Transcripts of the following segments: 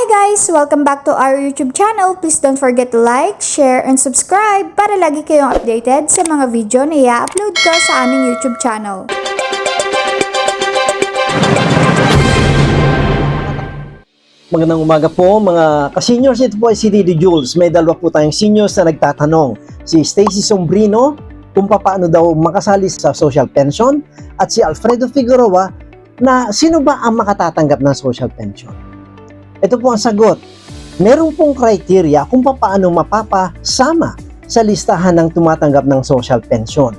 guys! Welcome back to our YouTube channel. Please don't forget to like, share, and subscribe para lagi kayong updated sa mga video na i-upload ko sa aming YouTube channel. Magandang umaga po mga ka-seniors. Ito po ay si Didi Jules. May dalawa po tayong seniors na nagtatanong. Si Stacy Sombrino kung paano daw makasali sa social pension at si Alfredo Figueroa na sino ba ang makatatanggap ng social pension. Ito po ang sagot. Meron pong criteria kung paano mapapasama sa listahan ng tumatanggap ng social pension.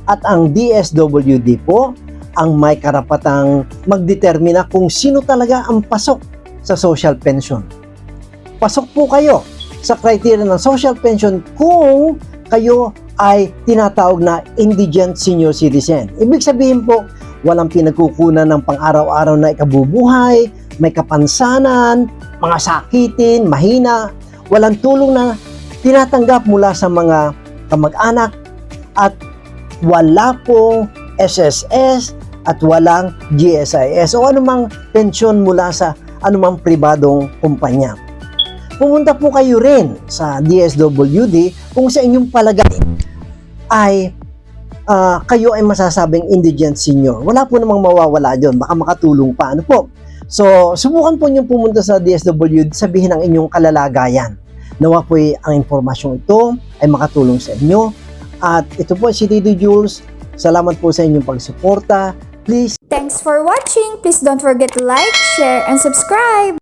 At ang DSWD po ang may karapatang magdetermina kung sino talaga ang pasok sa social pension. Pasok po kayo sa criteria ng social pension kung kayo ay tinatawag na indigent senior citizen. Ibig sabihin po, walang pinagkukunan ng pang-araw-araw na ikabubuhay, may kapansanan, mga sakitin, mahina, walang tulong na tinatanggap mula sa mga kamag-anak at wala pong SSS at walang GSIS o anumang pensyon mula sa anumang pribadong kumpanya. Pumunta po kayo rin sa DSWD kung sa inyong palagay ay kayo ay masasabing indigent senior. Wala po namang mawawala dyan. Baka makatulong pa. Ano po? So, subukan po niyong pumunta sa DSWD, sabihin ang inyong kalalagayan. Nawa po ang impormasyong ito ay makatulong sa inyo. At ito po si Didi Jules. Salamat po sa inyong pagsuporta. Please. Thanks for watching. Please don't forget to like, share, and subscribe.